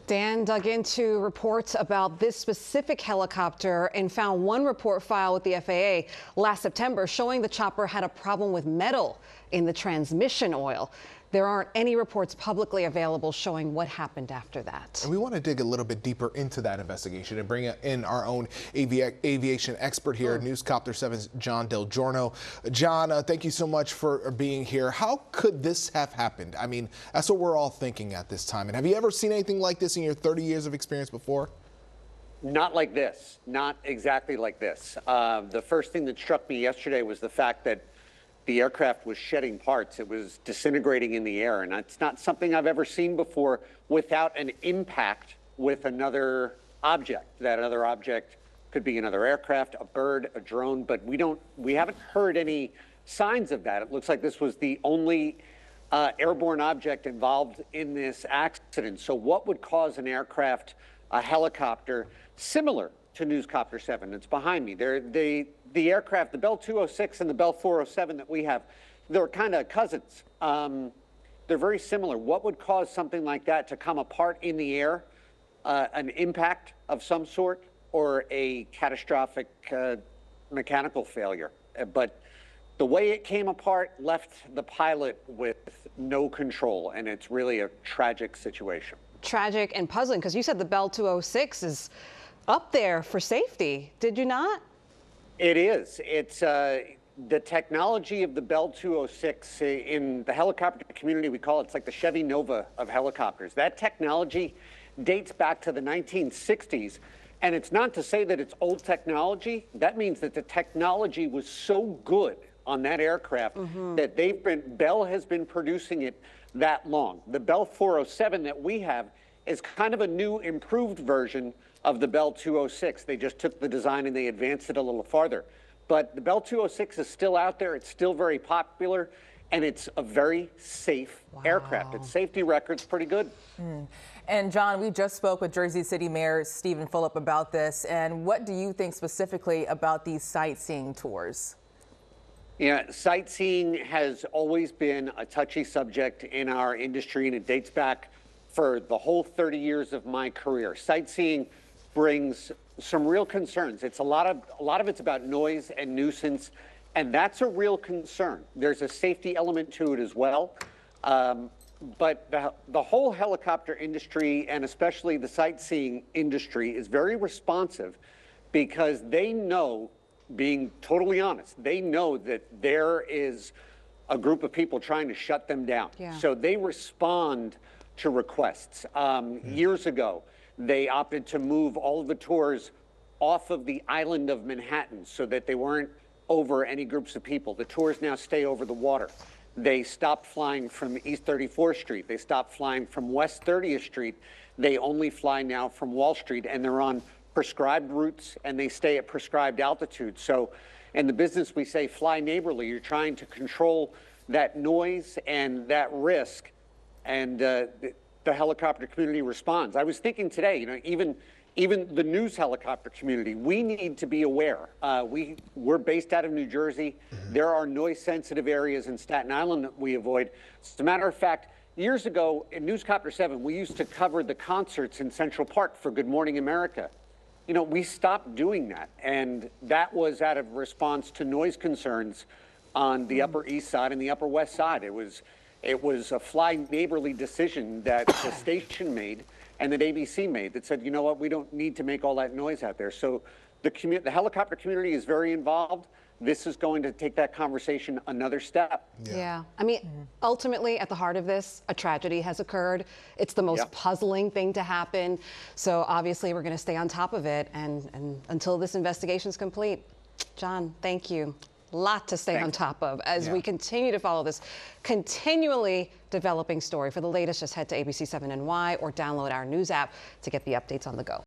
Dan dug into reports about this specific helicopter and found one report filed with the FAA last September showing the chopper had a problem with metal in the transmission oil. There aren't any reports publicly available showing what happened after that. And we want to dig a little bit deeper into that investigation and bring in our own aviation expert here, NewsCopter 7's John Del Giorno. John, thank you so much for being here. How could this have happened? I mean, that's what we're all thinking at this time. And have you ever seen anything like this in your 30 years of experience before? Not like this. Not exactly like this. The first thing that struck me yesterday was the fact that the aircraft was shedding parts. It was disintegrating in the air, and it's not something I've ever seen before without an impact with another object. That other object could be another aircraft, a bird, a drone, but we haven't heard any signs of that. It looks like this was the only airborne object involved in this accident. So what would cause an aircraft, a helicopter, similar to NewsCopter 7? It's behind me. The aircraft, the Bell 206 and the Bell 407 that we have, they're kind of cousins. They're very similar. What would cause something like that to come apart in the air? An impact of some sort or a catastrophic mechanical failure? But the way it came apart left the pilot with no control, and it's really a tragic situation. Tragic and puzzling, because you said the Bell 206 is up there for safety, did you not? It is. It's the technology of the Bell 206 in the helicopter community. We call it's like the Chevy Nova of helicopters. That technology dates back to the 1960s. And it's not to say that it's old technology. That means that the technology was so good on that aircraft that Bell has been producing it that long. The Bell 407 that we have is kind of a new, improved version of the Bell 206. They just took the design and they advanced it a little farther. But the Bell 206 is still out there. It's still very popular, and it's a very safe aircraft. Its safety record's pretty good. And John, we just spoke with Jersey City Mayor Stephen Fulop about this. And what do you think specifically about these sightseeing tours? Yeah, sightseeing has always been a touchy subject in our industry, and it dates back for the whole 30 years of my career. Sightseeing brings some real concerns. It's a lot of it's about noise and nuisance, and that's a real concern. There's a safety element to it as well. But the whole helicopter industry, and especially the sightseeing industry, is very responsive because they know, being totally honest, they know that there is a group of people trying to shut them down. So they respond to requests. Years ago, they opted to move all of the tours off of the island of Manhattan so that they weren't over any groups of people. The tours now stay over the water. They stopped flying from East 34th Street. They stopped flying from West 30th Street. They only fly now from Wall Street, and they're on prescribed routes, and they stay at prescribed altitudes. So in the business, we say fly neighborly. You're trying to control that noise and that risk, and the helicopter community responds. I was thinking today, you know, even the news helicopter community, we need to be aware. We're based out of New Jersey. There are noise-sensitive areas in Staten Island that we avoid. As a matter of fact, years ago in NewsCopter 7, we used to cover the concerts in Central Park for Good Morning America. You know, we stopped doing that, and that was out of response to noise concerns on the Upper East Side and the Upper West Side. It was a fly neighborly decision that the station made and that ABC made that said, you know what, we don't need to make all that noise out there. So the helicopter community is very involved. This is going to take that conversation another step. Yeah. I mean, ultimately, at the heart of this, a tragedy has occurred. It's the most puzzling thing to happen. So obviously, we're going to stay on top of it and until this investigation is complete. John, thank you. Lot to stay on top of as we continue to follow this continually developing story. For the latest, just head to ABC7NY or download our news app to get the updates on the go.